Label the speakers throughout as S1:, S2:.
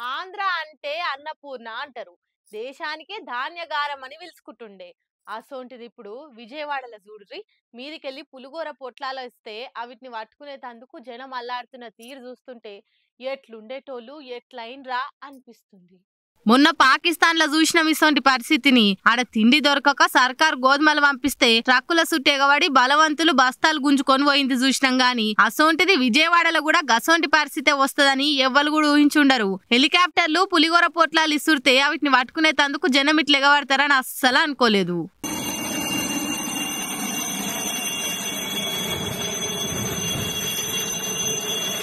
S1: ఆంధ్ర అంటే అన్నపూర్ణ అంటారు. దేశానికే ధాన్యగారం అని పిలుచుకుంటుండే. అసోంటిది ఇప్పుడు విజయవాడలో చూడుర్రి. మీదికెళ్ళి పులిగోర పొట్లాలు ఇస్తే అవిటిని పట్టుకునేటందుకు జనం అల్లాడుతున్న తీరు చూస్తుంటే ఎట్లుండేటోళ్ళు ఎట్లయినరా అనిపిస్తుంది. మొన్న పాకిస్తాన్ లో చూసిన ఇసొంటి పరిస్థితిని. ఆడ తిండి దొరకక సర్కార్ గోధుమలు పంపిస్తే ట్రక్కుల సుట్టు ఎగబడి బలవంతులు బస్తాలు గుంజుకొని పోయింది చూసినాం గాని అసొంటిది విజయవాడలో కూడా గసొంటి పరిస్థితే వస్తదని ఎవ్వరు కూడా ఊహించుండరు. హెలికాప్టర్లు పులిగోర పొట్లాలు ఇసురితే వాటిని పట్టుకునేటందుకు జనం ఇట్లా ఎగబడతారని అస్సలు అనుకోలేదు.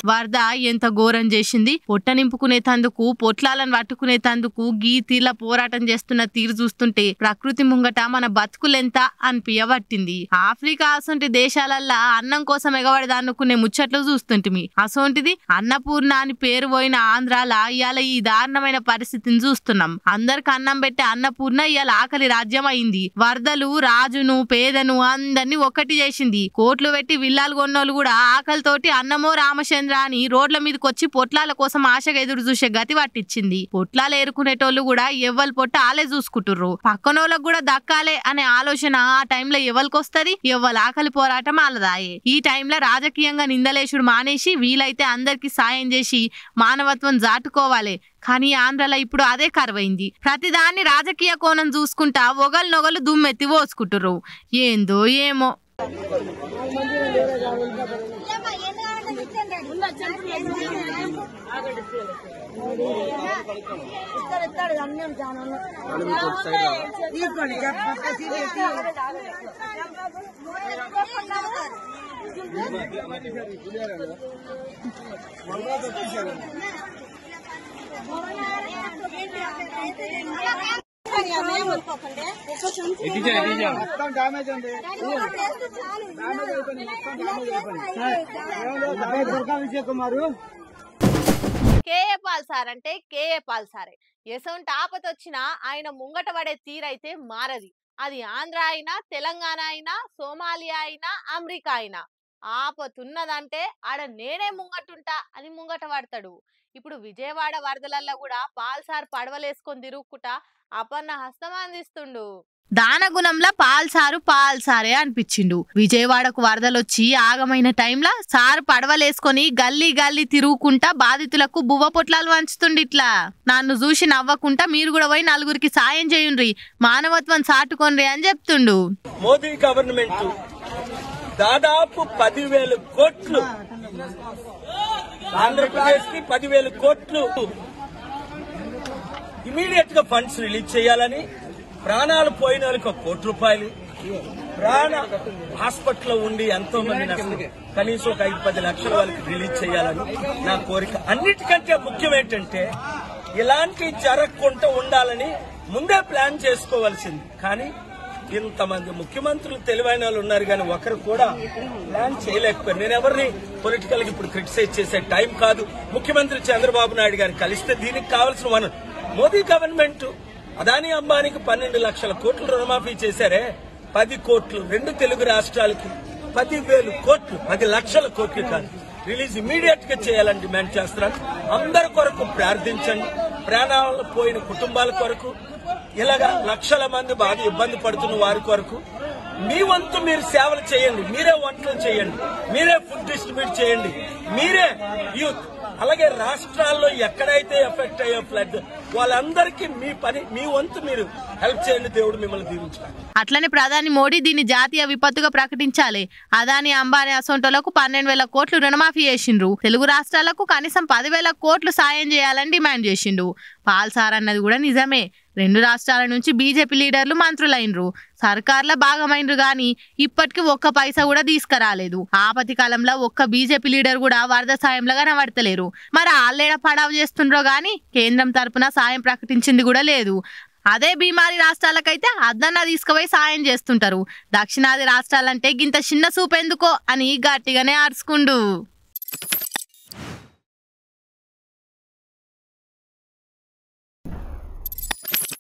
S1: వరద ఎంత ఘోరం చేసింది. పొట్ట నింపుకునేటందుకు పొట్లాలను పట్టుకునేటందుకు గీ తీర్ల పోరాటం చేస్తున్న తీరు చూస్తుంటే ప్రకృతి ముంగట మన బతుకులెంత అనిపియబట్టింది. ఆఫ్రికా అసొంటి దేశాలల్లా అన్నం కోసం ఎగబడదా అనుకునే ముచ్చట్లు చూస్తుంటిమి. అసొంటిది అన్నపూర్ణ అని పేరు పోయిన ఆంధ్రాల ఇవాళ ఈ దారుణమైన పరిస్థితిని చూస్తున్నాం. అందరికి అన్నం పెట్టే అన్నపూర్ణ ఇవాళ ఆకలి రాజ్యం అయింది. వరదలు రాజును పేదను అందరినీ ఒక్కటి చేసింది. కోట్లు పెట్టి విల్లాలు కొన్నోళ్ళు కూడా ఆకలితోటి అన్నమో రామచంద్ర అని రోడ్ల మీదకి వచ్చి పొట్లాల కోసం ఆశగా ఎదురు చూసే గతి పట్టించింది. పొట్లాలు ఏరుకునేటోళ్ళు కూడా ఎవ్వరు పొట్ట ఆలే చూసుకుంటుర్రు. పక్కనోళ్ళకు కూడా దక్కాలే అనే ఆలోచన ఆ టైంలో ఎవరికొస్తది? ఎవ్వరు ఆకలి పోరాటం ఆలదాయే. ఈ టైంలో రాజకీయంగా నిందలేసుడు మానేసి వీలైతే అందరికి సాయం చేసి మానవత్వం జాటుకోవాలి. కానీ ఆంధ్రలో ఇప్పుడు అదే కరువైంది. ప్రతిదాన్ని రాజకీయ కోణం చూసుకుంటా ఒగలు దుమ్మెత్తి పోసుకుంటుర్రు. ఏందో ఏమో. కేఏ పాల్ సార్ అంటే కేఏ పాల్ సారే. ఎసొంటి ఆపతొచ్చినా ఆయన ముంగట పడే తీరైతే మారది. అది ఆంధ్ర అయినా, తెలంగాణ అయినా, సోమాలియా అయినా, అమెరికా అయినా ఆపతున్నదంటే ఆడ నేనే ముంగటుంటా అని ముంగట పడతాడు. ఇప్పుడు విజయవాడ వరదలల్లో కూడా పాల్ సార్ పడవలేసుకొని తిరుగుకుంటా అపన్న హస్తం అందిస్తుండు. దానగుణంలో పాల్ సారే అనిపించిండు. విజయవాడకు వరదలొచ్చి ఆగమైన టైంలో సారు పడవలేసుకొని గల్లీ గల్లీ తిరుగుకుంటా బాధితులకు బువ్వ పొట్లాలు వంచుతుండిట్లా. నన్ను చూసి నవ్వకుంటా మీరు కూడా పోయి నలుగురికి సాయం చేయుండ్రి, మానవత్వం సాటుకొండ్రి అని చెప్తుండు.
S2: మోదీ గవర్నమెంట్ దాదాపు 10,000 కోట్లు ఆంధ్రప్రదేశ్ కి 10,000 కోట్లు ఇమీడియట్ గా ఫండ్స్ రిలీజ్ చేయాలని, ప్రాణాలు పోయిన వాళ్ళకి 1 కోటి రూపాయలు, ప్రాణ హాస్పిటల్లో ఉండి ఎంతో మంది నష్టం కనీసం ఒక 5-10 లక్షల వాళ్ళకి రిలీజ్ చేయాలని నా కోరిక. అన్నిటికంటే ముఖ్యం ఏంటంటే ఇలాంటి జరగకుండా ఉండాలని ముందే ప్లాన్ చేసుకోవాల్సింది. కానీ ఇంతమంది ముఖ్యమంత్రులు తెలివైన వాళ్ళు ఉన్నారు కానీ ఒకరు కూడా ప్లాన్ చేయలేకపోయారు. నేను ఎవరిని పొలిటికల్ గా ఇప్పుడు క్రిటిసైజ్ చేసే టైం కాదు. ముఖ్యమంత్రి చంద్రబాబు నాయుడు గారు కలిస్తే దీనికి కావాల్సిన వనరు మోదీ గవర్నమెంట్ అదానీ అంబానీకి 12 లక్షల కోట్లు రుణమాఫీ చేశారే, 10 కోట్లు 2 తెలుగు రాష్ట్రాలకి 10,000 కోట్లు 10 లక్షల కోట్లు కాదు రిలీజ్ ఇమీడియట్ గా చేయాలని డిమాండ్ చేస్తున్నాను. అందరి కొరకు ప్రార్థించండి. ప్రాణాలు పోయిన కుటుంబాల కొరకు, ఇలాగా లక్షల మంది బాగా ఇబ్బంది పడుతున్న వారి కొరకు మీ వంతు మీరు సేవలు చేయండి. మీరే వంటలు చేయండి, మీరే ఫుడ్ డిస్ట్రిబ్యూట్ చేయండి, మీరే యూత్. అలాగే రాష్ట్రాల్లో ఎక్కడైతే ఎఫెక్ట్ అయ్యే ఫ్లడ్ వాళ్ళందరికీ మీ వంతు మీరు హెల్ప్ చేయండి. దేవుడు మిమ్మల్ని దీవించాలి.
S1: అట్లనే ప్రధాని మోడీ దీన్ని జాతీయ విపత్తుగా ప్రకటించాలి. అదాని అంబానీ అసొంటోళ్లకు 12,000 కోట్లు రుణమాఫీ చేసిండ్రు. తెలుగు రాష్ట్రాలకు కనీసం 10,000 కోట్లు సాయం చేయాలని డిమాండ్ చేసిండు. పాల్ సార్ అన్నది కూడా నిజమే. 2 రాష్ట్రాల నుంచి బీజేపీ లీడర్లు మంత్రులైనరు, సర్కార్ల భాగమైనరు గాని ఇప్పటికి 1 పైసా కూడా తీసుకురాలేదు. ఆపతి కాలంలో ఒక్క బీజేపీ లీడర్ కూడా వరద సాయంలో కనబడతలేరు. మరి ఆళ్ళేడ పడావు చేస్తుండ్రో గాని కేంద్రం తరపున సాయం ప్రకటించింది కూడా లేదు. అదే బీమారి రాష్ట్రాలకైతే అద్దన్నా తీసుకుపోయి సాయం చేస్తుంటారు. దక్షిణాది రాష్ట్రాలంటే గింత చిన్న సూపు ఎందుకో అని గట్టిగానే అరుచుకుండు.